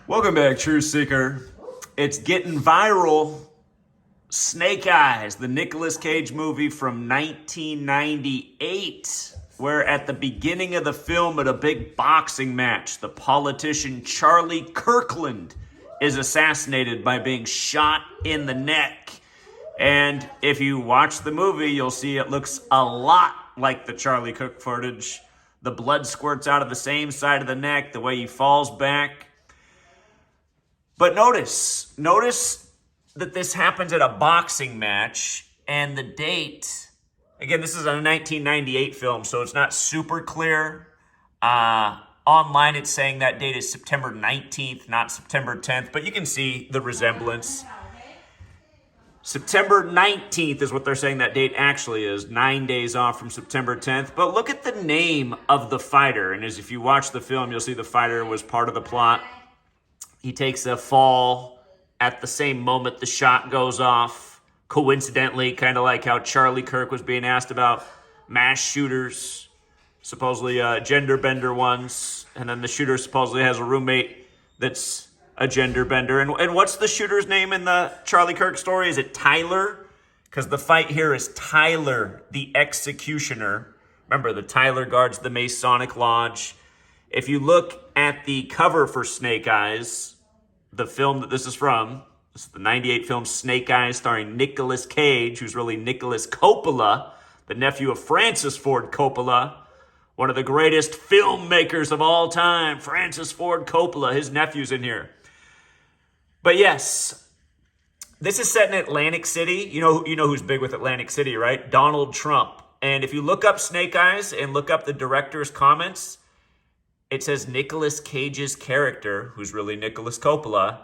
Welcome back, Truth Seeker. It's getting viral. Snake Eyes, the Nicolas Cage movie from 1998, where at the beginning of the film at a big boxing match, the politician Charlie Kirkland is assassinated by being shot in the neck. And if you watch the movie, you'll see it looks a lot like the Charlie Cook footage. The blood squirts out of the same side of the neck, the way he falls back. But notice that this happens at a boxing match, and the date, again, this is a 1998 film, so it's not super clear. Online, it's saying that date is September 19th, not September 10th, but you can see the resemblance. September 19th is what they're saying that date actually is, 9 days off from September 10th. But look at the name of the fighter, and as if you watch the film, you'll see the fighter was part of the plot. He takes a fall at the same moment the shot goes off. Coincidentally, kind of like how Charlie Kirk was being asked about mass shooters, supposedly gender bender ones. And then the shooter supposedly has a roommate that's a gender bender. And what's the shooter's name in the Charlie Kirk story? Is it Tyler? Because the fight here is Tyler, the executioner. Remember, the Tyler guards the Masonic Lodge. If you look at the cover for Snake Eyes, the film that this is from, this is the 98 film Snake Eyes starring Nicolas Cage, who's really Nicolas Coppola, the nephew of Francis Ford Coppola, one of the greatest filmmakers of all time, Francis Ford Coppola, his nephew's in here. But yes, this is set in Atlantic City. You know who's big with Atlantic City, right? Donald Trump. And if you look up Snake Eyes and look up the director's comments, it says Nicolas Cage's character, who's really Nicolas Coppola,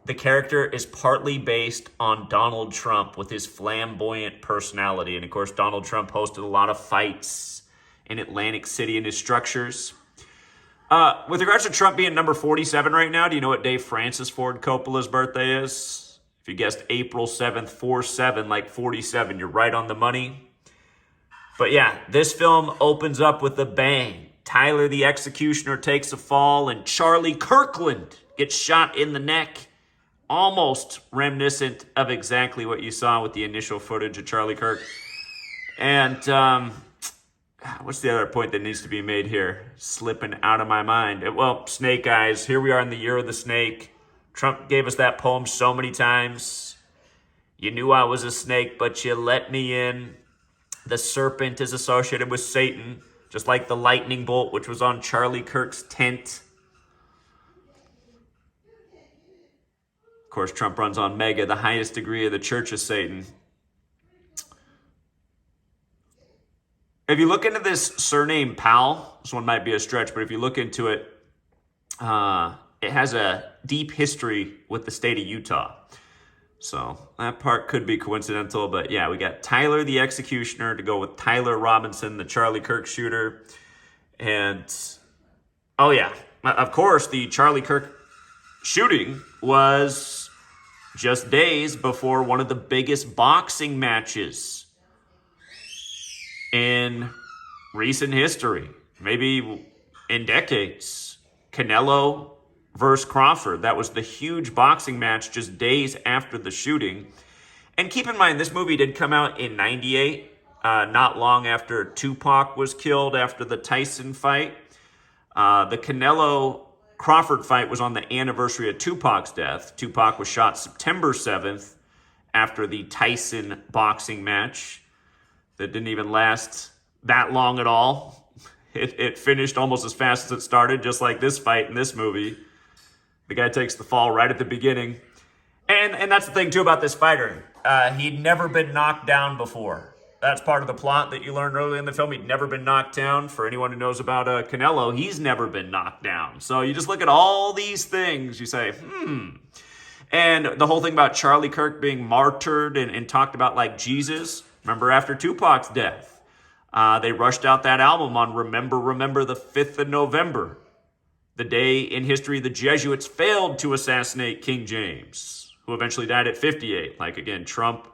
the character is partly based on Donald Trump with his flamboyant personality. And of course, Donald Trump hosted a lot of fights in Atlantic City and his structures. With regards to Trump being number 47 right now, do you know what day Francis Ford Coppola's birthday is? If you guessed April 7th, 47, like 47, you're right on the money. But yeah, this film opens up with a bang. Tyler, the executioner, takes a fall, and Charlie Kirkland gets shot in the neck, almost reminiscent of exactly what you saw with the initial footage of Charlie Kirk. And what's the other point that needs to be made here? Slipping out of my mind. Well, Snake Eyes. Here we are in the year of the snake. Trump gave us that poem so many times. You knew I was a snake, but you let me in. The serpent is associated with Satan, just like the lightning bolt, which was on Charlie Kirk's tent. Of course, Trump runs on MAGA, the highest degree of the Church of Satan. If you look into this surname Powell, this one might be a stretch, but if you look into it, it has a deep history with the state of Utah. So that part could be coincidental, but yeah, we got Tyler the executioner to go with Tyler Robinson, the Charlie Kirk shooter. And, oh yeah, of course, the Charlie Kirk shooting was just days before one of the biggest boxing matches in recent history, maybe in decades. Canelo versus Crawford. That was the huge boxing match just days after the shooting. And keep in mind, this movie did come out in 98, not long after Tupac was killed after the Tyson fight. The Canelo-Crawford fight was on the anniversary of Tupac's death. Tupac was shot September 7th after the Tyson boxing match that didn't even last that long at all. It finished almost as fast as it started, just like this fight in this movie. The guy takes the fall right at the beginning. And that's the thing, too, about this fighter. He'd never been knocked down before. That's part of the plot that you learned early in the film. He'd never been knocked down. For anyone who knows about Canelo, he's never been knocked down. So you just look at all these things, you say, And the whole thing about Charlie Kirk being martyred and talked about like Jesus. Remember after Tupac's death, they rushed out that album on Remember the 5th of November. The day in history the Jesuits failed to assassinate King James, who eventually died at 58. Like, again, Trump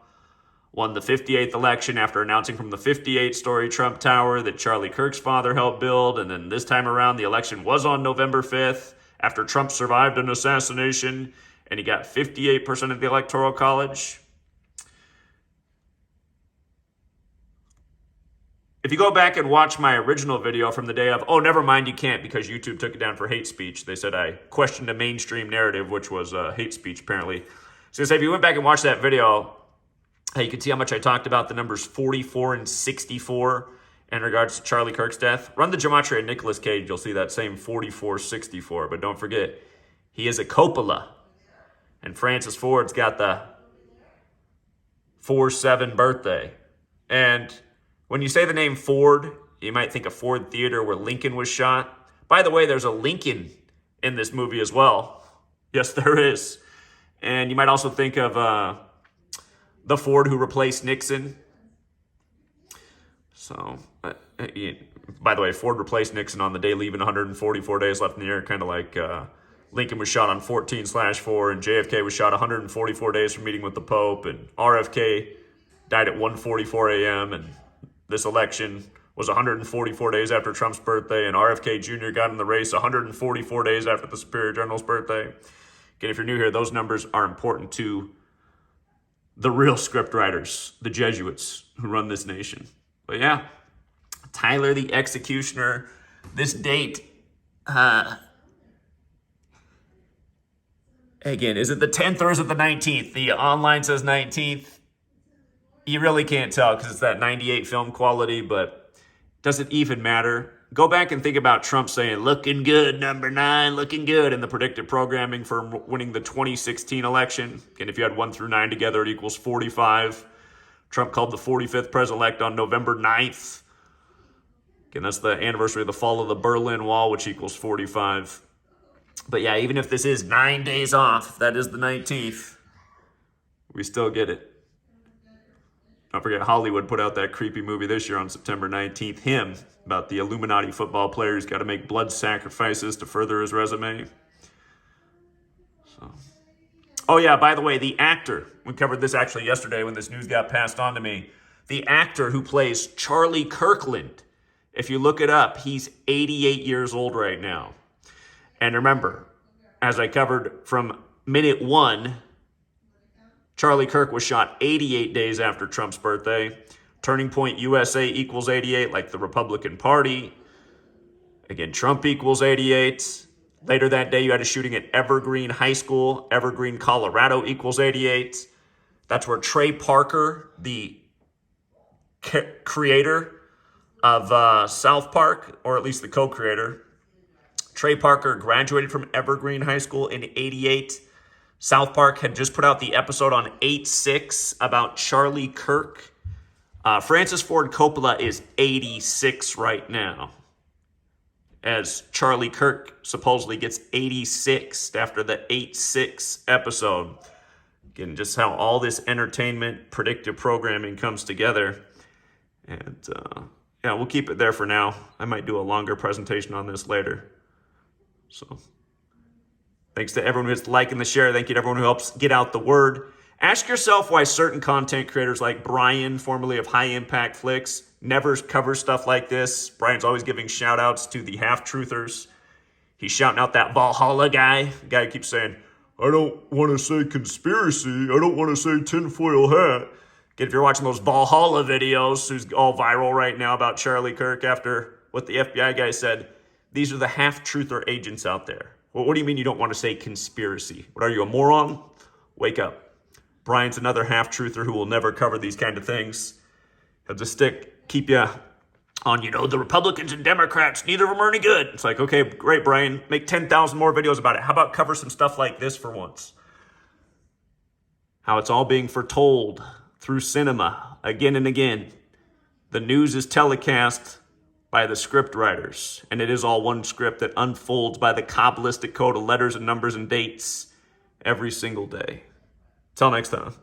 won the 58th election after announcing from the 58-story Trump Tower that Charlie Kirk's father helped build. And then this time around, the election was on November 5th. after Trump survived an assassination and he got 58% of the Electoral College. If you go back and watch my original video from the day of, oh, never mind, you can't because YouTube took it down for hate speech. They said I questioned a mainstream narrative, which was hate speech, apparently. So if you went back and watched that video, you can see how much I talked about the numbers 44 and 64 in regards to Charlie Kirk's death. Run the Gematria Nicolas cage, you'll see that same 44-64. But don't forget, he is a Coppola. And Francis Ford's got the 4-7 birthday. And when you say the name Ford, you might think of Ford Theater where Lincoln was shot. By the way, there's a Lincoln in this movie as well. Yes, there is. And you might also think of the Ford who replaced Nixon. So, by the way, Ford replaced Nixon on the day leaving 144 days left in the year, kind of like Lincoln was shot on 14/4, and JFK was shot 144 days from meeting with the Pope, and RFK died at 1:44 a.m., and this election was 144 days after Trump's birthday, and RFK Jr. got in the race 144 days after the Superior General's birthday. Again, if you're new here, those numbers are important to the real script writers, the Jesuits who run this nation. But yeah, Tyler the Executioner, this date, again, is it the 10th or is it the 19th? The online says 19th. You really can't tell because it's that 98 film quality, but does it even matter? Go back and think about Trump saying, looking good, number 9, looking good, in the predictive programming for winning the 2016 election. And if you had 1 through 9 together, it equals 45. Trump called the 45th president-elect on November 9th. Again, that's the anniversary of the fall of the Berlin Wall, which equals 45. But yeah, even if this is 9 days off, that is the 19th, we still get it. Don't forget, Hollywood put out that creepy movie this year on September 19th, Him, about the Illuminati football player who's got to make blood sacrifices to further his resume. So, oh yeah, by the way, the actor, we covered this actually yesterday when this news got passed on to me, the actor who plays Charlie Kirkland, if you look it up, he's 88 years old right now. And remember, as I covered from minute 1, Charlie Kirk was shot 88 days after Trump's birthday. Turning Point USA equals 88, like the Republican Party. Again, Trump equals 88. Later that day, you had a shooting at Evergreen High School. Evergreen, Colorado equals 88. That's where Trey Parker, the creator of South Park, or at least the co-creator, Trey Parker graduated from Evergreen High School in 88. South Park had just put out the episode on 8/6 about Charlie Kirk. Francis Ford Coppola is 86 right now, as Charlie Kirk supposedly gets 86 after the 8/6 episode. Again, just how all this entertainment, predictive programming comes together. And yeah, we'll keep it there for now. I might do a longer presentation on this later. So thanks to everyone who's liking the share. Thank you to everyone who helps get out the word. Ask yourself why certain content creators like Brian, formerly of High Impact Flicks, never cover stuff like this. Brian's always giving shout outs to the half-truthers. He's shouting out that Valhalla guy. The guy who keeps saying, I don't want to say conspiracy. I don't want to say tinfoil hat. Again, if you're watching those Valhalla videos, who's all viral right now about Charlie Kirk after what the FBI guy said, these are the half-truther agents out there. Well, what do you mean you don't want to say conspiracy? What are you, a moron? Wake up. Brian's another half-truther who will never cover these kind of things. He'll just keep you on, the Republicans and Democrats, neither of them are any good. It's like, okay, great, Brian, make 10,000 more videos about it. How about cover some stuff like this for once? How it's all being foretold through cinema again and again. The news is telecast by the script writers, and it is all one script that unfolds by the Kabbalistic code of letters and numbers and dates every single day. Till next time.